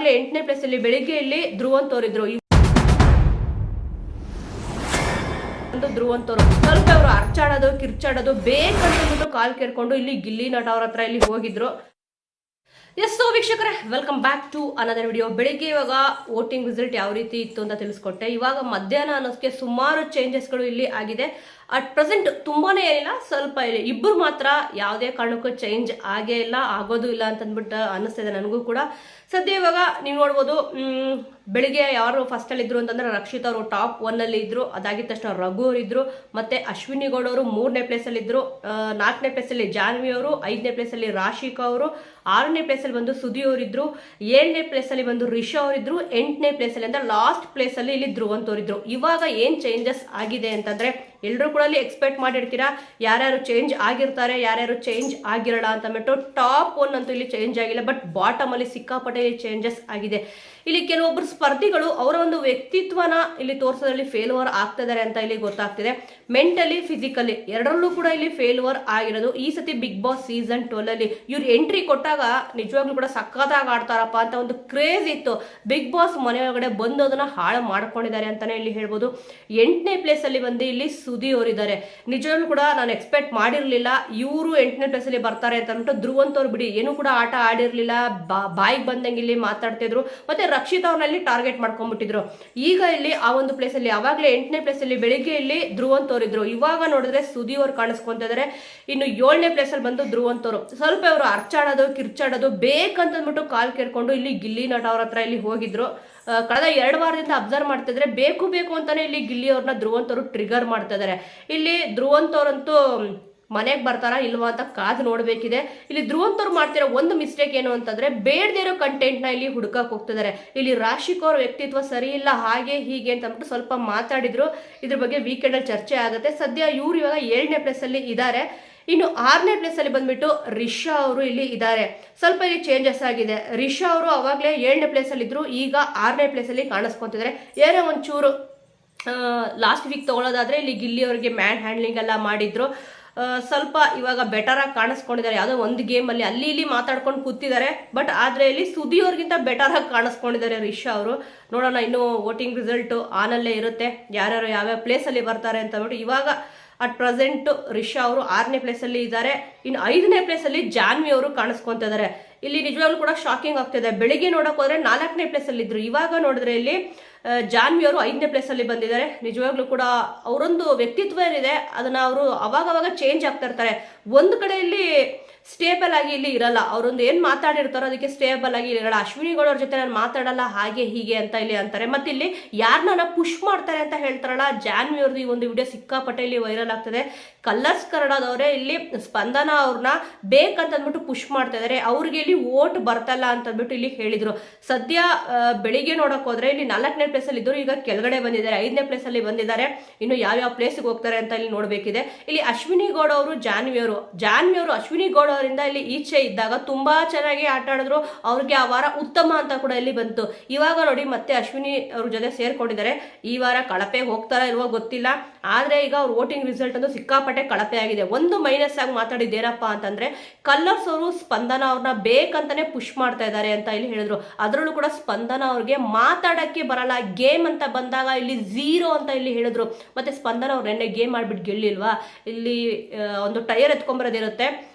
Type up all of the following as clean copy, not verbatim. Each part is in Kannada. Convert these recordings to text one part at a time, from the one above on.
ಅವಾಗಲೇ 8ನೇ ಪ್ಲೇಸ್ ಅಲ್ಲಿ ಬೆಳಿಗ್ಗೆ ಇಲ್ಲಿ ಧ್ರುವಂತ್ ಅವರಿದ್ರು. ಧ್ರುವಂತ್ ಅವರು ಸ್ವಲ್ಪ ಅವರು ಅರ್ಚಾಡೋದು ಕಿರ್ಚಾಡೋದು ಬೇಕಂತ ಕಾಲ್ ಕೇಳ್ಕೊಂಡು ಇಲ್ಲಿ ಗಿಲ್ಲಿ ನಟ ಅವ್ರ ಹತ್ರ ಇಲ್ಲಿ ಹೋಗಿದ್ರು. ಎಸ್ ಸೊ ವೀಕ್ಷಕರೇ, welcome back to another video. ಬೆಳಿಗ್ಗೆ ಇವಾಗ ವೋಟಿಂಗ್ ರಿಸಲ್ಟ್ ಯಾವ ರೀತಿ ಇತ್ತು ಅಂತ ತಿಳಿಸ್ಕೊಟ್ಟೆ. ಇವಾಗ ಮಧ್ಯಾಹ್ನ ಅನ್ನೋದಕ್ಕೆ ಸುಮಾರು ಚೇಂಜಸ್ಗಳು ಇಲ್ಲಿ ಆಗಿದೆ. ಅಟ್ ಪ್ರೆಸೆಂಟ್ ತುಂಬಾನೇ ಏನಿಲ್ಲ, ಸ್ವಲ್ಪ ಇದೆ. ಇಬ್ಬರು ಮಾತ್ರ ಯಾವುದೇ ಕಾರಣಕ್ಕೂ ಚೇಂಜ್ ಆಗೇ ಇಲ್ಲ, ಆಗೋದು ಇಲ್ಲ ಅಂತಂದ್ಬಿಟ್ಟು ಅನ್ನಿಸ್ತಿದೆ ನನಗೂ ಕೂಡ. ಸದ್ಯ ಇವಾಗ ನೀವು ನೋಡ್ಬೋದು, ಬೆಳಿಗ್ಗೆ ಯಾರು ಫಸ್ಟ್ ಅಲ್ಲಿ ಇದ್ರು ಅಂತಂದ್ರೆ ರಕ್ಷಿತ್ ಅವರು ಟಾಪ್ 1 ಅಲ್ಲಿ ಇದ್ರು. ಅದಾಗಿದ ತಕ್ಷಣ ರಘು ಅವರು ಇದ್ರು, ಮತ್ತೆ ಅಶ್ವಿನಿ ಗೌಡ ಅವರು 3ನೇ ಪ್ಲೇಸ್ ಅಲ್ಲಿ ಇದ್ರು. 4ನೇ ಪ್ಲೇಸ್ ಅಲ್ಲಿ ಜಾನ್ವಿ ಅವರು, 5ನೇ ಪ್ಲೇಸ್ ಅಲ್ಲಿ ರಾಶಿಕಾ ಅವರು, 6ನೇ ಪ್ಲೇಸ್ ಅಲ್ಲಿ ಬಂದು ಸುದಿ ಅವರಿದ್ರು, 7ನೇ ಪ್ಲೇಸ್ ಅಲ್ಲಿ ಬಂದು ರಿಷಾ ಅವರಿದ್ರು, 8ನೇ ಪ್ಲೇಸ್ ಅಲ್ಲಿ ಅಂದ್ರೆ ಲಾಸ್ಟ್ ಪ್ಲೇಸ್ ಅಲ್ಲಿ ಇಲ್ಲಿ ಧ್ರುವಂತ್ ಅವರಿದ್ರು. ಇವಾಗ ಏನ್ ಚೇಂಜಸ್ ಆಗಿದೆ ಅಂತಂದ್ರೆ, ಎಲ್ಲರೂ ಕೂಡ ಅಲ್ಲಿ ಎಕ್ಸ್ಪೆಕ್ಟ್ ಮಾಡಿರ್ತೀರಾ ಯಾರ್ಯಾರು ಚೇಂಜ್ ಆಗಿರ್ತಾರೆ, ಯಾರ್ಯಾರು ಚೇಂಜ್ ಆಗಿರಲ್ಲ ಅಂತ ಅಂದ್ಬಿಟ್ಟು. ಟಾಪ್ 1 ಅಂತೂ ಇಲ್ಲಿ ಚೇಂಜ್ ಆಗಿಲ್ಲ, ಬಟ್ ಬಾಟಮ್ ಅಲ್ಲಿ ಸಿಕ್ಕಾಪಟ್ಟೆ ಚೇಂಜಸ್ ಆಗಿದೆ. ಇಲ್ಲಿ ಕೆಲವೊಬ್ಬರು ಸ್ಪರ್ಧಿಗಳು ಅವರ ಒಂದು ವ್ಯಕ್ತಿತ್ವನ ಇಲ್ಲಿ ತೋರಿಸೋದ್ರಲ್ಲಿ ಫೇಲ್ಯೂರ್ ಆಗ್ತಿದ್ದಾರೆ ಅಂತ ಇಲ್ಲಿ ಗೊತ್ತಾಗ್ತಿದೆ. ಮೆಂಟಲಿ ಫಿಸಿಕಲಿ ಎರಡರಲ್ಲೂ ಕೂಡ ಇಲ್ಲಿ ಫೇಲ್ಯೂರ್ ಆಗಿರೋದು. ಈ ಸತಿ ಬಿಗ್ ಬಾಸ್ ಸೀಸನ್ 12 ಅಲ್ಲಿ ಇವ್ರು ಎಂಟ್ರಿ ಕೊಟ್ಟಾಗ ನಿಜವಾಗ್ಲೂ ಕೂಡ ಸಖತ್ತಾಗಿ ಆಡ್ತಾರಪ್ಪ ಅಂತ ಒಂದು ಕ್ರೇಜ್ ಇತ್ತು. ಬಿಗ್ ಬಾಸ್ ಮನೆಯೊಳಗಡೆ ಬಂದು ಅದನ್ನ ಹಾಳು ಮಾಡ್ಕೊಂಡಿದ್ದಾರೆ ಅಂತಾನೆ ಇಲ್ಲಿ ಹೇಳ್ಬೋದು. 8ನೇ ಪ್ಲೇಸ್ ಅಲ್ಲಿ ಬಂದು ಇಲ್ಲಿ ಸುದಿ ಅವರಿದ್ದಾರೆ. ನಿಜವಾಗ್ಲೂ ಕೂಡ ನಾನು ಎಕ್ಸ್ಪೆಕ್ಟ್ ಮಾಡಿರ್ಲಿಲ್ಲ ಇವರು 8ನೇ ಪ್ಲೇಸ್ ಅಲ್ಲಿ ಬರ್ತಾರೆ ಅಂತ ಅಂದ್ಬಿಟ್ಟು. ಧ್ರುವಂತ್ ಅವ್ರು ಬಿಡಿ ಏನು ಕೂಡ ಆಟ ಆಡಿರ್ಲಿಲ್ಲ, ಬಾಯಿಗೆ ಬಂದಂಗೆ ಇಲ್ಲಿ ಮಾತಾಡ್ತಿದ್ರು, ಮತ್ತೆ ರಕ್ಷಿತ್ ಅವ್ರನ್ನಲ್ಲಿ ಟಾರ್ಗೆಟ್ ಮಾಡ್ಕೊಂಡ್ಬಿಟ್ಟಿದ್ರು. ಈಗ ಇಲ್ಲಿ ಆ ಒಂದು ಪ್ಲೇಸ್ ಅಲ್ಲಿ ಅವಾಗಲೇ 8ನೇ ಪ್ಲೇಸ್ ಅಲ್ಲಿ ಬೆಳಿಗ್ಗೆ ಇಲ್ಲಿ ಧ್ರುವಂತ್ ಅವರಿದ್ರು. ಇವಾಗ ನೋಡಿದ್ರೆ ಸುದಿ ಅವ್ರು ಕಾಣಿಸ್ಕೊಂತ ಇದಾರೆ. ಇನ್ನು 7ನೇ ಪ್ಲೇಸ್ ಅಲ್ಲಿ ಬಂದು ಧ್ರುವಂತ್ ಅವರು ಸ್ವಲ್ಪ ಅವರು ಅರ್ಚಾಡೋದು ಕಿರ್ಚಾಡೋದು ಬೇಕಂತಂದ್ಬಿಟ್ಟು ಕಾಲ್ ಕೇಳ್ಕೊಂಡು ಇಲ್ಲಿ ಗಿಲ್ಲಿ ನಟ ಅವ್ರ ಹತ್ರ ಇಲ್ಲಿ ಹೋಗಿದ್ರು. ಕಳೆದ 2 ವಾರದಿಂದ ಅಬ್ಸರ್ವ್ ಮಾಡ್ತಿದ್ರೆ ಬೇಕು ಅಂತಾನೆ ಇಲ್ಲಿ ಗಿಲ್ಲಿ ಅವ್ರನ್ನ ಧ್ರುವಂತ್ ಅವರು ಟ್ರಿಗರ್ ಮಾಡ್ತಾ ಇದಾರೆ. ಇಲ್ಲಿ ಧ್ರುವಂತ್ ಅವರಂತೂ ಮನೆಗೆ ಬರ್ತಾರಾ ಇಲ್ವಾ ಅಂತ ಕಾದು ನೋಡ್ಬೇಕಿದೆ. ಇಲ್ಲಿ ಧ್ರುವಂತ್ ಅವ್ರು ಮಾಡ್ತಿರೋ ಒಂದು ಮಿಸ್ಟೇಕ್ ಏನು ಅಂತಂದ್ರೆ, ಬೇಡದೇ ಇರೋ ಕಂಟೆಂಟ್ ನ ಇಲ್ಲಿ ಹುಡುಕಕ್ ಹೋಗ್ತಿದ್ದಾರೆ. ಇಲ್ಲಿ ರಾಶಿಕ್ ಅವ್ರ ವ್ಯಕ್ತಿತ್ವ ಸರಿ ಇಲ್ಲ, ಹಾಗೆ ಹೀಗೆ ಅಂತ ಅಂದ್ಬಿಟ್ಟು ಸ್ವಲ್ಪ ಮಾತಾಡಿದ್ರು. ಇದ್ರ ಬಗ್ಗೆ ವೀಕೆಂಡ್ ಅಲ್ಲಿ ಚರ್ಚೆ ಆಗುತ್ತೆ. ಸದ್ಯ ಇವ್ರು ಇವಾಗ 7ನೇ ಪ್ಲೇಸ್ ಅಲ್ಲಿ ಇದ್ದಾರೆ. ಇನ್ನು 6ನೇ ಪ್ಲೇಸ್ ಅಲ್ಲಿ ಬಂದ್ಬಿಟ್ಟು ರಿಷಾ ಅವರು ಇಲ್ಲಿ ಇದ್ದಾರೆ. ಸ್ವಲ್ಪ ಇಲ್ಲಿ ಚೇಂಜಸ್ ಆಗಿದೆ. ರಿಷಾ ಅವರು ಅವಾಗಲೇ 7ನೇ ಪ್ಲೇಸ್ ಅಲ್ಲಿ ಇದ್ರು, ಈಗ 6ನೇ ಪ್ಲೇಸ್ ಅಲ್ಲಿ ಕಾಣಿಸ್ಕೊಂತಿದ್ದಾರೆ. ಏನೋ ಒಂಚೂರು ಲಾಸ್ಟ್ ವೀಕ್ ತಗೊಳ್ಳೋದಾದ್ರೆ ಇಲ್ಲಿ ಗಿಲ್ಲಿ ಅವರಿಗೆ ಮ್ಯಾನ್ ಹ್ಯಾಂಡ್ಲಿಂಗ್ ಎಲ್ಲ ಮಾಡಿದ್ರು. ಸ್ವಲ್ಪ ಇವಾಗ ಬೆಟರ್ ಆಗಿ ಕಾಣಿಸ್ಕೊಂಡಿದ್ದಾರೆ. ಯಾವುದೋ ಒಂದು ಗೇಮ್ ಅಲ್ಲಿ ಅಲ್ಲಿ ಇಲ್ಲಿ ಮಾತಾಡ್ಕೊಂಡು ಕೂತಿದ್ದಾರೆ, ಬಟ್ ಆದ್ರೆ ಇಲ್ಲಿ ಸುದಿ ಅವ್ರಿಗಿಂತ ಬೆಟರ್ ಆಗಿ ಕಾಣಿಸ್ಕೊಂಡಿದ್ದಾರೆ ರಿಷಾ ಅವರು. ನೋಡೋಣ, ಇನ್ನು ವೋಟಿಂಗ್ ರಿಸಲ್ಟ್ ಆನಲ್ಲೇ ಇರುತ್ತೆ, ಯಾರ್ಯಾರು ಯಾವ್ಯಾವ ಪ್ಲೇಸ್ ಅಲ್ಲಿ ಬರ್ತಾರೆ ಅಂತ ಅಂದ್ಬಿಟ್ಟು. ಇವಾಗ ಅಟ್ ಪ್ರೆಸೆಂಟ್ ರಿಷಾ ಅವರು 6ನೇ ಪ್ಲೇಸ್ ಅಲ್ಲಿ ಇದ್ದಾರೆ. ಇನ್ನು 5ನೇ ಪ್ಲೇಸ್ ಅಲ್ಲಿ ಜಾನ್ವಿ ಅವರು ಕಾಣಿಸ್ಕೊಂತ ಇದ್ದಾರೆ. ಇಲ್ಲಿ ನಿಜವಾಗ್ಲೂ ಕೂಡ ಶಾಕಿಂಗ್ ಆಗ್ತಿದೆ. ಬೆಳಿಗ್ಗೆ ನೋಡಕ್ ಹೋದ್ರೆ 4ನೇ ಪ್ಲೇಸ್ ಅಲ್ಲಿ ಇದ್ರು, ಇವಾಗ ನೋಡಿದ್ರೆ ಇಲ್ಲಿ ಜಾನ್ವಿ ಅವರು 5ನೇ ಪ್ಲೇಸ್ ಅಲ್ಲಿ ಬಂದಿದ್ದಾರೆ. ನಿಜವಾಗ್ಲೂ ಕೂಡ ಅವರೊಂದು ವ್ಯಕ್ತಿತ್ವ ಏನಿದೆ ಅದನ್ನ ಅವರು ಅವಾಗ ಚೇಂಜ್ ಆಗ್ತಾ ಇರ್ತಾರೆ. ಒಂದು ಕಡೆಯಲ್ಲಿ ಸ್ಟೇಬಲ್ ಆಗಿ ಇಲ್ಲಿ ಇರಲ್ಲ. ಅವರೊಂದು ಏನ್ ಮಾತಾಡಿರ್ತಾರೋ ಅದಕ್ಕೆ ಸ್ಟೇಬಲ್ ಆಗಿ ಇರಲ್ಲ. ಅಶ್ವಿನಿ ಗೌಡ ಅವ್ರ ಜೊತೆ ನಾನು ಮಾತಾಡಲ್ಲ ಹಾಗೆ ಹೀಗೆ ಅಂತ ಇಲ್ಲಿ ಅಂತಾರೆ. ಮತ್ತೆ ಇಲ್ಲಿ ಯಾರನ್ನ ಪುಷ್ ಮಾಡ್ತಾರೆ ಅಂತ ಹೇಳ್ತಾರಲ್ಲ, ಜಾನ್ವಿ ಅವ್ರದ್ದು ಈ ಒಂದು ವಿಡಿಯೋ ಸಿಕ್ಕಾಪಟ್ಟೆ ಇಲ್ಲಿ ವೈರಲ್ ಆಗ್ತದೆ. ಕಲರ್ಸ್ ಕನ್ನಡದವರೇ ಇಲ್ಲಿ ಸ್ಪಂದನ ಅವ್ರನ್ನ ಬೇಕಂತಂದ್ಬಿಟ್ಟು ಪುಷ್ ಮಾಡ್ತಾ ಇದಾರೆ. ಅವ್ರಿಗೆ ಇಲ್ಲಿ ವೋಟ್ ಬರ್ತಲ್ಲ ಅಂತಂದ್ಬಿಟ್ಟು ಇಲ್ಲಿ ಹೇಳಿದ್ರು. ಸದ್ಯ ಬೆಳಿಗ್ಗೆ ನೋಡಕ್ ಹೋದ್ರೆ ಇಲ್ಲಿ 4ನೇ ಪ್ಲೇಸ್ ಅಲ್ಲಿ ಇದ್ರು, ಈಗ ಕೆಳಗಡೆ ಬಂದಿದ್ದಾರೆ, 5ನೇ ಪ್ಲೇಸ್ ಅಲ್ಲಿ ಬಂದಿದ್ದಾರೆ. ಇನ್ನು ಯಾವ ಪ್ಲೇಸ್ಗೆ ಹೋಗ್ತಾರೆ ಅಂತ ಇಲ್ಲಿ ನೋಡ್ಬೇಕಿದೆ. ಇಲ್ಲಿ ಅಶ್ವಿನಿ ಗೌಡ ಅವರು ಜಾನ್ವಿ ಅವರು ಅಶ್ವಿನಿ ಗೌಡ ಅವರಿಂದ ಇಲ್ಲಿ ಈಚೆ ಇದ್ದಾಗ ತುಂಬಾ ಚೆನ್ನಾಗಿ ಆಟ ಆಡಿದ್ರು. ಅವ್ರಿಗೆ ಆ ವಾರ ಉತ್ತಮ ಅಂತ ಕೂಡ ಇಲ್ಲಿ ಬಂತು. ಇವಾಗ ನೋಡಿ ಮತ್ತೆ ಅಶ್ವಿನಿ ಅವ್ರ ಜೊತೆ ಸೇರ್ಕೊಂಡಿದ್ದಾರೆ. ಈ ವಾರ ಕಳಪೆ ಹೋಗ್ತಾರ ಇಲ್ವೋ ಗೊತ್ತಿಲ್ಲ, ಆದ್ರೆ ಈಗ ಅವ್ರ ವೋಟಿಂಗ್ ರಿಸಲ್ಟ್ ಅಂತೂ ಸಿಕ್ಕಾಪಟ್ಟೆ ಕಳಪೆ ಆಗಿದೆ. ಒಂದು ಮೈನಸ್ ಆಗಿ ಮಾತಾಡಿದ್ದೇನಪ್ಪ ಅಂತಂದ್ರೆ, ಕಲರ್ಸ್ ಅವರು ಸ್ಪಂದನ ಅವ್ರನ್ನ ಬೇಕಂತಾನೆ ಪುಷ್ ಮಾಡ್ತಾ ಇದ್ದಾರೆ ಅಂತ ಇಲ್ಲಿ ಹೇಳಿದ್ರು. ಅದರಲ್ಲೂ ಕೂಡ ಸ್ಪಂದನ ಅವ್ರಿಗೆ ಮಾತಾಡಕ್ಕೆ ಬರಲ್ಲ, ಗೇಮ್ ಅಂತ ಬಂದಾಗ ಇಲ್ಲಿ 0 ಅಂತ ಇಲ್ಲಿ ಹೇಳಿದ್ರು. ಮತ್ತೆ ಸ್ಪಂದನ ಅವ್ರು ನೆನ್ನೆ ಗೇಮ್ ಆಡ್ಬಿಟ್ಟು ಗೆಲ್ಲಿಲ್ವಾ, ಇಲ್ಲಿ ಒಂದು ಟೈರ್ ಎತ್ಕೊಂಬರೋದಿರುತ್ತೆ.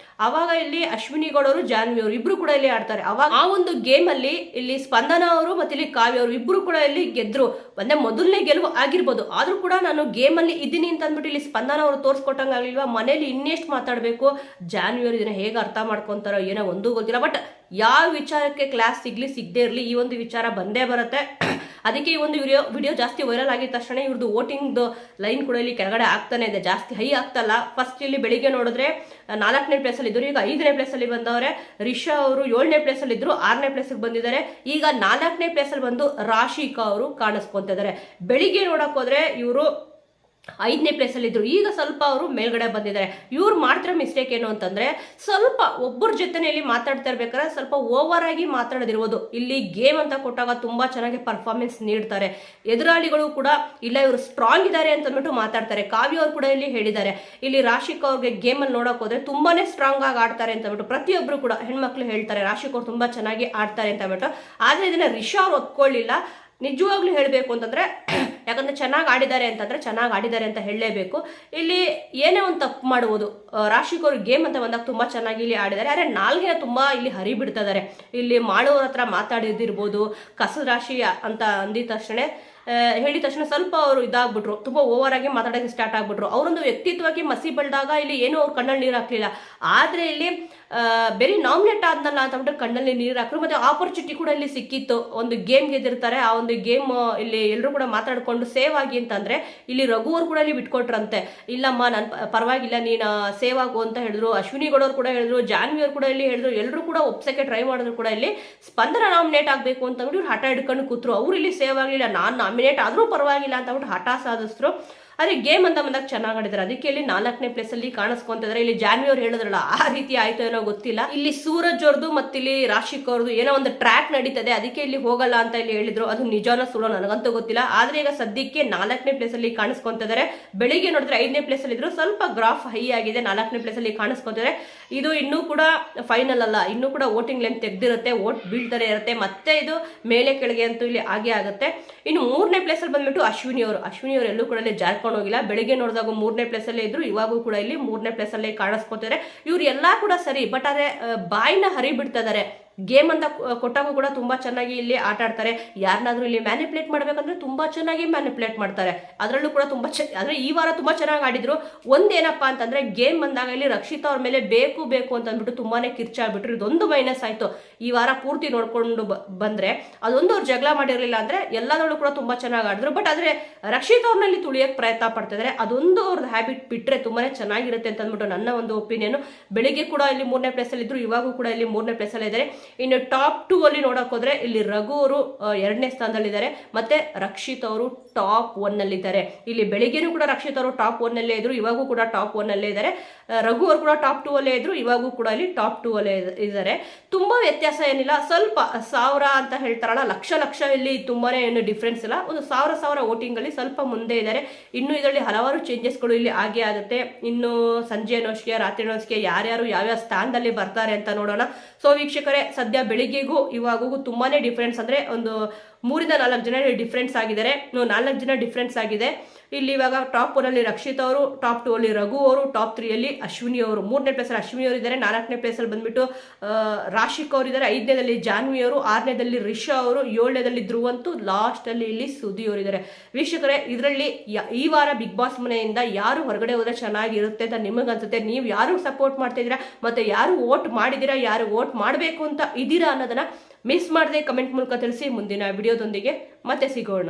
ಅವಾಗ ಇಲ್ಲಿ ಅಶ್ವಿನಿ ಗೌಡ ಅವರು ಜಾನ್ವಿ ಅವರು ಇಬ್ರು ಕೂಡ ಇಲ್ಲಿ ಆಡ್ತಾರೆ. ಅವಾಗ ಆ ಒಂದು ಗೇಮ್ ಅಲ್ಲಿ ಇಲ್ಲಿ ಸ್ಪಂದನ ಅವರು ಮತ್ತೆ ಇಲ್ಲಿ ಕಾವ್ಯ ಅವರು ಇಬ್ರು ಕೂಡ ಇಲ್ಲಿ ಗೆದ್ರು. ಒಂದೇ ಮೊದಲನೇ ಗೆಲುವು ಆಗಿರ್ಬೋದು, ಆದ್ರೂ ಕೂಡ ನಾನು ಗೇಮ್ ಅಲ್ಲಿ ಇದ್ದೀನಿ ಅಂತ ಅಂದ್ಬಿಟ್ಟು ಇಲ್ಲಿ ಸ್ಪಂದನ ಅವರು ತೋರ್ಸ್ಕೊಟ್ಟಂಗ ಆಗ್ಲಿಲ್ವಾ. ಮನೇಲಿ ಇನ್ನೆಷ್ಟು ಮಾತಾಡ್ಬೇಕು, ಜಾನ್ವಿ ಅವರು ಇದನ್ನ ಹೇಗೆ ಅರ್ಥ ಮಾಡ್ಕೊಂತಾರೋ ಏನೋ ಒಂದೂ ಗೊತ್ತಿಲ್ಲ. ಬಟ್ ಯಾವ ವಿಚಾರಕ್ಕೆ ಕ್ಲಾಸ್ ಸಿಗದೇ ಇರಲಿ, ಈ ಒಂದು ವಿಚಾರ ಬಂದೇ ಬರುತ್ತೆ. ಅದಕ್ಕೆ ಈ ಒಂದು ವಿಡಿಯೋ ಜಾಸ್ತಿ ವೈರಲ್ ಆಗಿದ ತಕ್ಷಣ ಇವ್ರದ್ದು ವೋಟಿಂಗ್ ಲೈನ್ ಕೂಡ ಇಲ್ಲಿ ಕೆಳಗಡೆ ಆಗ್ತಾನೆ ಇದೆ, ಜಾಸ್ತಿ ಹೈ ಆಗ್ತಲ್ಲ. ಫಸ್ಟ್ ಇಲ್ಲಿ ಬೆಳಿಗ್ಗೆ ನೋಡಿದ್ರೆ 4ನೇ ಪ್ಲೇಸ್ ಅಲ್ಲಿ ಇದ್ರು, ಈಗ 5ನೇ ಪ್ಲೇಸ್ ಅಲ್ಲಿ ಬಂದವ್ರೆ. ರಿಷಾ ಅವರು 7ನೇ ಪ್ಲೇಸ್ ಅಲ್ಲಿ ಇದ್ರು, 6ನೇ ಪ್ಲೇಸ್ ಬಂದಿದ್ದಾರೆ. ಈಗ 4ನೇ ಪ್ಲೇಸ್ ಅಲ್ಲಿ ಬಂದು ರಾಶಿಕಾ ಅವರು ಕಾಣಿಸ್ಕೊಂತಿದ್ದಾರೆ. ಬೆಳಿಗ್ಗೆ ನೋಡಕ್ ಹೋದ್ರೆ ಇವರು 5ನೇ ಪ್ಲೇಸಲ್ಲಿ ಇದ್ರು. ಈಗ ಸ್ವಲ್ಪ ಅವರು ಮೇಲ್ಗಡೆ ಬಂದಿದ್ದಾರೆ. ಇವ್ರು ಮಾಡ್ತಿರೋ ಮಿಸ್ಟೇಕ್ ಏನು ಅಂತಂದ್ರೆ, ಸ್ವಲ್ಪ ಒಬ್ಬರ ಜೊತೆಯಲ್ಲಿ ಮಾತಾಡ್ತಾ ಇರ್ಬೇಕಾದ್ರೆ ಸ್ವಲ್ಪ ಓವರ್ ಆಗಿ ಮಾತಾಡೋದಿರ್ಬೋದು. ಇಲ್ಲಿ ಗೇಮ್ ಅಂತ ಕೊಟ್ಟಾಗ ತುಂಬಾ ಚೆನ್ನಾಗಿ ಪರ್ಫಾರ್ಮೆನ್ಸ್ ನೀಡ್ತಾರೆ. ಎದುರಾಳಿಗಳು ಕೂಡ ಇಲ್ಲ ಇವರು ಸ್ಟ್ರಾಂಗ್ ಇದ್ದಾರೆ ಅಂತ ಅಂದ್ಬಿಟ್ಟು ಮಾತಾಡ್ತಾರೆ. ಕಾವ್ಯ ಅವ್ರು ಕೂಡ ಇಲ್ಲಿ ಹೇಳಿದ್ದಾರೆ, ಇಲ್ಲಿ ರಾಶಿಕ್ ಅವ್ರಿಗೆ ಗೇಮ್ ಅಲ್ಲಿ ನೋಡಕ್ ಹೋದ್ರೆ ತುಂಬಾನೇ ಸ್ಟ್ರಾಂಗ್ ಆಗಿ ಆಡ್ತಾರೆ ಅಂತ ಅಂದ್ಬಿಟ್ಟು ಪ್ರತಿಯೊಬ್ರು ಕೂಡ ಹೆಣ್ಮಕ್ಳು ಹೇಳ್ತಾರೆ ರಾಶಿಕ್ ಅವ್ರು ತುಂಬಾ ಚೆನ್ನಾಗಿ ಆಡ್ತಾರೆ ಅಂತ ಅಂದ್ಬಿಟ್ಟು. ಆದ್ರೆ ಇದನ್ನ ರಿಷಾ ಅವ್ರು ಒಪ್ಕೊಳ್ಳಿಲ್ಲ. ನಿಜವಾಗ್ಲೂ ಹೇಳಬೇಕು ಅಂತಂದ್ರೆ, ಯಾಕಂದ್ರೆ ಚೆನ್ನಾಗಿ ಆಡಿದ್ದಾರೆ ಅಂತಂದ್ರೆ ಚೆನ್ನಾಗಿ ಆಡಿದ್ದಾರೆ ಅಂತ ಹೇಳಲೇಬೇಕು. ಇಲ್ಲಿ ಏನೇ ಒಂದು ತಪ್ಪು ಮಾಡುವುದು, ರಾಶಿಕ್ ಅವ್ರ ಗೇಮ್ ಅಂತ ಬಂದಾಗ ತುಂಬಾ ಚೆನ್ನಾಗಿ ಇಲ್ಲಿ ಆಡಿದ್ದಾರೆ. ಆದರೆ ನಾಲ್ಗೆ ತುಂಬಾ ಇಲ್ಲಿ ಹರಿ ಬಿಡ್ತಾ ಇದ್ದಾರೆ. ಇಲ್ಲಿ ಮಾಡೋರ ಹತ್ರ ಮಾತಾಡಿದಿರ್ಬೋದು, ಕಸದ ರಾಶಿ ಅಂತ ಅಂದಿದ ತಕ್ಷಣ ಹೇಳಿದ ತಕ್ಷಣ ಸ್ವಲ್ಪ ಅವರು ಇದಾಗ್ಬಿಟ್ರು, ತುಂಬಾ ಓವರ್ ಆಗಿ ಮಾತಾಡೋಕೆ ಸ್ಟಾರ್ಟ್ ಆಗ್ಬಿಟ್ರು. ಅವರೊಂದು ವ್ಯಕ್ತಿತ್ವಕ್ಕೆ ಮಸಿ ಬೆಳೆದಾಗ ಇಲ್ಲಿ ಏನೂ ಅವ್ರು ಕಣ್ಣಲ್ಲಿ ನೀರು ಹಾಕ್ಲಿಲ್ಲ. ಆದ್ರೆ ಇಲ್ಲಿ ಬೇರೆ ನಾಮಿನೇಟ್ ಆದ್ನಲ್ಲ ಅಂತ ಅಂದ್ಬಿಟ್ಟು ಕಣ್ಣಲ್ಲಿ ನೀರು ಹಾಕ್ರು. ಮತ್ತೆ ಆಪರ್ಚುನಿಟಿ ಕೂಡ ಇಲ್ಲಿ ಸಿಕ್ಕಿತ್ತು. ಒಂದು ಗೇಮ್ ಗೆದ್ದಿರ್ತಾರೆ, ಆ ಒಂದು ಗೇಮ್ ಇಲ್ಲಿ ಎಲ್ಲರೂ ಕೂಡ ಮಾತಾಡ್ಕೊಂಡು ಸೇವ್ ಆಗಿ ಅಂತಂದ್ರೆ ಇಲ್ಲಿ ರಘು ಅವ್ರು ಕೂಡ ಇಲ್ಲಿ ಬಿಟ್ಕೊಟ್ರಂತೆ. ಇಲ್ಲಮ್ಮ ನಾನು ಪರವಾಗಿಲ್ಲ, ನೀನು ಸೇವ್ ಆಗು ಅಂತ ಹೇಳಿದ್ರು. ಅಶ್ವಿನಿ ಗೌಡವ್ರು ಕೂಡ ಹೇಳಿದ್ರು, ಜಾನ್ವಿ ಅವ್ರು ಕೂಡ ಇಲ್ಲಿ ಹೇಳಿದ್ರು. ಎಲ್ಲರೂ ಕೂಡ ಒಪ್ಸಕ್ಕೆ ಟ್ರೈ ಮಾಡಿದ್ರು ಕೂಡ ಇಲ್ಲಿ ಸ್ಪಂದನ ನಾಮಿನೇಟ್ ಆಗ್ಬೇಕು ಅಂತ ಅಂದ್ಬಿಟ್ಟು ಇವ್ರು ಹಠ ಹಿಡ್ಕೊಂಡು ಕೂತ್ರು. ಅವ್ರು ಇಲ್ಲಿ ಸೇವ್ ಆಗಲಿಲ್ಲ, ನಾನು ನಾಮಿನೇಟ್ ಆದ್ರೂ ಪರವಾಗಿಲ್ಲ ಅಂತ ಅಂದ್ಬಿಟ್ಟು ಹಠ ಸಾಧಿಸಿದ್ರು. ಅದೇ ಗೇಮ್ ಅಂತ ಬಂದಾಗ ಚೆನ್ನಾಗಿ ಆಡಿದ್ದಾರೆ. ಅದಕ್ಕೆ ಇಲ್ಲಿ 4ನೇ ಪ್ಲೇಸ್ ಅಲ್ಲಿ ಕಾಣಿಸ್ಕೊಂತಿದ್ದಾರೆ. ಇಲ್ಲಿ ಜಾನ್ವಿ ಅವ್ರು ಹೇಳಿದ್ರಲ್ಲ, ಆ ರೀತಿ ಆಯ್ತು ಏನೋ ಗೊತ್ತಿಲ್ಲ. ಇಲ್ಲಿ ಸೂರಜ್ ಅವ್ರದ್ದು ಮತ್ತೆ ಇಲ್ಲಿ ರಾಶಿಕ್ ಅವ್ರದ್ದು ಏನೋ ಒಂದು ಟ್ರ್ಯಾಕ್ ನಡೀತದೆ, ಅದಕ್ಕೆ ಇಲ್ಲಿ ಹೋಗಲ್ಲ ಅಂತ ಇಲ್ಲಿ ಹೇಳಿದ್ರು. ಅದು ನಿಜಾನ ಸುಳ್ಳು ನನಗಂತೂ ಗೊತ್ತಿಲ್ಲ. ಆದ್ರೆ ಈಗ ಸದ್ಯಕ್ಕೆ 4ನೇ ಪ್ಲೇಸ್ ಅಲ್ಲಿ ಕಾಣಿಸ್ಕೊಂತಿದ್ದಾರೆ. ಬೆಳಿಗ್ಗೆ ನೋಡಿದ್ರೆ 5ನೇ ಪ್ಲೇಸ್ ಅಲ್ಲಿ ಇದ್ರು, ಸ್ವಲ್ಪ ಗ್ರಾಫ್ ಹೈ ಆಗಿದೆ. 4ನೇ ಪ್ಲೇಸ್ ಅಲ್ಲಿ ಕಾಣಿಸ್ಕೊಂತಿದ್ದಾರೆ. ಇದು ಇನ್ನೂ ಕೂಡ ಫೈನಲ್ ಅಲ್ಲ, ಇನ್ನೂ ಕೂಡ ವೋಟಿಂಗ್ ಲೆಂತ್ ತೆಗ್ದಿರುತ್ತೆ, ವೋಟ್ ಬೀಳ್ತಾರೆ ಇರುತ್ತೆ, ಮತ್ತೆ ಇದು ಮೇಲೆ ಕೆಳಗೆ ಅಂತೂ ಇಲ್ಲಿ ಆಗೇ ಆಗುತ್ತೆ. ಇನ್ನು 3ನೇ ಪ್ಲೇಸ್ ಅಲ್ಲಿ ಬಂದ್ಬಿಟ್ಟು ಅಶ್ವಿನಿ ಅವರು ಎಲ್ಲೂ ಕೂಡ ಇಲ್ಲಿ ಜಾರ್ಕೊಂಡು ಹೋಗಿಲ್ಲ. ಬೆಳಿಗ್ಗೆ ನೋಡಿದಾಗ 3ನೇ ಪ್ಲೇಸ್ ಅಲ್ಲೇ ಇದ್ರು, ಇವಾಗೂ ಕೂಡ ಇಲ್ಲಿ 3ನೇ ಪ್ಲೇಸ್ ಅಲ್ಲೇ ಕಾಣಿಸ್ಕೊತಾರೆ. ಇವ್ರು ಎಲ್ಲಾ ಕೂಡ ಸರಿ, ಬಟ್ ಆದ್ರೆ ಬಾಯಿನ ಹರಿ ಬಿಡ್ತಾ ಇದಾರೆ. ಗೇಮ್ ಅಂತ ಕೊಟ್ಟಾಗೂ ಕೂಡ ತುಂಬಾ ಚೆನ್ನಾಗಿ ಇಲ್ಲಿ ಆಟ ಆಡ್ತಾರೆ. ಯಾರನ್ನಾದ್ರೂ ಇಲ್ಲಿ ಮ್ಯಾನಿಪ್ಯುಲೇಟ್ ಮಾಡ್ಬೇಕಂದ್ರೆ ತುಂಬಾ ಚೆನ್ನಾಗಿ ಮ್ಯಾನಿಪ್ಯುಲೇಟ್ ಮಾಡ್ತಾರೆ. ಅದರಲ್ಲೂ ಕೂಡ ತುಂಬಾ ಅಂದ್ರೆ ಈ ವಾರ ತುಂಬಾ ಚೆನ್ನಾಗಿ ಆಡಿದ್ರು. ಒಂದೇನಪ್ಪಾ ಅಂತಂದ್ರೆ ಗೇಮ್ ಬಂದಾಗ ಇಲ್ಲಿ ರಕ್ಷಿತಾ ಅವ್ರ ಮೇಲೆ ಬೇಕು ಅಂತ ಅಂದ್ಬಿಟ್ಟು ತುಂಬಾನೇ ಕಿರ್ಚಾಡ್ಬಿಟ್ರು. ಇದೊಂದು ಮೈನಸ್ ಆಯ್ತು. ಈ ವಾರ ಪೂರ್ತಿ ನೋಡ್ಕೊಂಡು ಬಂದ್ರೆ ಅದೊಂದು ಅವ್ರು ಜಗಳ ಮಾಡಿರ್ಲಿಲ್ಲ ಅಂದ್ರೆ ಎಲ್ಲದರಲ್ಲೂ ಕೂಡ ತುಂಬಾ ಚೆನ್ನಾಗಿ ಆಡಿದ್ರು. ಬಟ್ ಆದ್ರೆ ರಕ್ಷಿತಾ ಅವ್ರನ್ನಲ್ಲಿ ತುಳಿಯಕ್ ಪ್ರಯತ್ನ ಪಡ್ತಿದ್ದಾರೆ. ಅದೊಂದು ಅವ್ರದ್ದು ಹ್ಯಾಬಿಟ್ ಬಿಟ್ರೆ ತುಂಬಾನೇ ಚೆನ್ನಾಗಿರುತ್ತೆ ಅಂತ ಅಂದ್ಬಿಟ್ಟು ನನ್ನ ಒಂದು ಒಪಿನಿಯನ್. ಬೆಳಿಗ್ಗೆ ಕೂಡ ಇಲ್ಲಿ 3ನೇ ಪ್ಲೇಸ್ ಅಲ್ಲಿ ಇದ್ರು, ಇವಾಗೂ ಕೂಡ ಇಲ್ಲಿ 3ನೇ ಪ್ಲೇಸ್ ಅಲ್ಲಿ ಇದ್ದಾರೆ. ಇನ್ನು ಟಾಪ್ 2 ಅಲ್ಲಿ ನೋಡಕ್ ಹೋದ್ರೆ ಇಲ್ಲಿ ರಘು ಅವರು 2ನೇ ಸ್ಥಾನದಲ್ಲಿದ್ದಾರೆ, ಮತ್ತೆ ರಕ್ಷಿತ್ ಅವರು ಟಾಪ್ 1 ಅಲ್ಲಿ ಇದ್ದಾರೆ. ಇಲ್ಲಿ ಬೆಳಿಗ್ಗೆನೂ ಕೂಡ ರಕ್ಷಿತ್ ಅವರು ಟಾಪ್ 1 ಅಲ್ಲೇ ಇದ್ರು, ಇವಾಗೂ ಕೂಡ ಟಾಪ್ 1 ಅಲ್ಲೇ ಇದ್ದಾರೆ. ರಘು ಅವರು ಕೂಡ ಟಾಪ್ 2 ಅಲ್ಲೇ ಇದ್ರು, ಇವಾಗೂ ಕೂಡ ಇಲ್ಲಿ ಟಾಪ್ 2 ಅಲ್ಲೇ ಇದ್ದಾರೆ. ತುಂಬಾ ವ್ಯತ್ಯಾಸ ಏನಿಲ್ಲ, ಸ್ವಲ್ಪ 1000 ಅಂತ ಹೇಳ್ತಾರಲ್ಲ, ಲಕ್ಷ ಇಲ್ಲಿ ತುಂಬಾನೇ ಏನು ಡಿಫ್ರೆನ್ಸ್ ಇಲ್ಲ. ಒಂದು 1000 ವೋಟಿಂಗ್ ಅಲ್ಲಿ ಸ್ವಲ್ಪ ಮುಂದೆ ಇದ್ದಾರೆ. ಇನ್ನು ಇದರಲ್ಲಿ ಹಲವಾರು ಚೇಂಜಸ್ಗಳು ಇಲ್ಲಿ ಆಗೇ ಆಗುತ್ತೆ. ಇನ್ನು ಸಂಜೆ ಅನ್ನೋಷ್ಗೆ ರಾತ್ರಿ ಅನ್ನೋಷ್ಗೆ ಯಾರ್ಯಾರು ಯಾವ್ಯಾವ ಸ್ಥಾನದಲ್ಲಿ ಬರ್ತಾರೆ ಅಂತ ನೋಡೋಣ. ಸೊ ವೀಕ್ಷಕರೇ, ಸದ್ಯ ಬೆಳಿಗ್ಗೆಗೂ ಇವಾಗೂ ತುಂಬಾನೇ ಡಿಫ್ರೆನ್ಸ್, ಅಂದ್ರೆ ಒಂದು 3-4 ಜನ ಡಿಫ್ರೆನ್ಸ್ ಆಗಿದ್ದಾರೆ. 4 ಜನ ಡಿಫ್ರೆನ್ಸ್ ಆಗಿದೆ. ಇಲ್ಲಿ ಇವಾಗ ಟಾಪ್ 1 ಅಲ್ಲಿ ರಕ್ಷಿತ್ ಅವರು, ಟಾಪ್ 2 ಅಲ್ಲಿ ರಘು ಅವರು, ಟಾಪ್ 3 ಅಲ್ಲಿ ಅಶ್ವಿನಿ ಅವರು. 3ನೇ ಪ್ಲೇಸ್ ಅಲ್ಲಿ ಅಶ್ವಿನಿ ಅವರು ಇದ್ದಾರೆ. 4ನೇ ಪ್ಲೇಸ್ ಅಲ್ಲಿ ಬಂದ್ಬಿಟ್ಟು ರಾಶಿಕ್ ಅವರು ಇದ್ದಾರೆ. 5ನೇದಲ್ಲಿ ಜಾನ್ವಿ ಅವರು, 6ನೇದಲ್ಲಿ ರಿಷಾ ಅವರು, 7ನೇದಲ್ಲಿ ಧ್ರುವಂತು, ಲಾಸ್ಟ್ ಅಲ್ಲಿ ಇಲ್ಲಿ ಸುದಿ ಅವರು ಇದ್ದಾರೆ. ವೀಕ್ಷಕರೇ, ಇದರಲ್ಲಿ ಈ ವಾರ ಬಿಗ್ ಬಾಸ್ ಮನೆಯಿಂದ ಯಾರು ಹೊರಗಡೆ ಹೋದ್ರೆ ಚೆನ್ನಾಗಿರುತ್ತೆ ಅಂತ ನಿಮಗೆ ಅನ್ಸುತ್ತೆ? ನೀವು ಯಾರು ಸಪೋರ್ಟ್ ಮಾಡ್ತಾ ಇದ್ದೀರಾ, ಮತ್ತೆ ಯಾರು ವೋಟ್ ಮಾಡಿದಿರಾ, ಯಾರು ವೋಟ್ ಮಾಡಬೇಕು ಅಂತ ಇದ್ದೀರಾ ಅನ್ನೋದನ್ನ ಮಿಸ್ ಮಾಡದೆ ಕಮೆಂಟ್ ಮೂಲಕ ತಿಳಿಸಿ. ಮುಂದಿನ ವಿಡಿಯೋದೊಂದಿಗೆ ಮತ್ತೆ ಸಿಗೋಣ.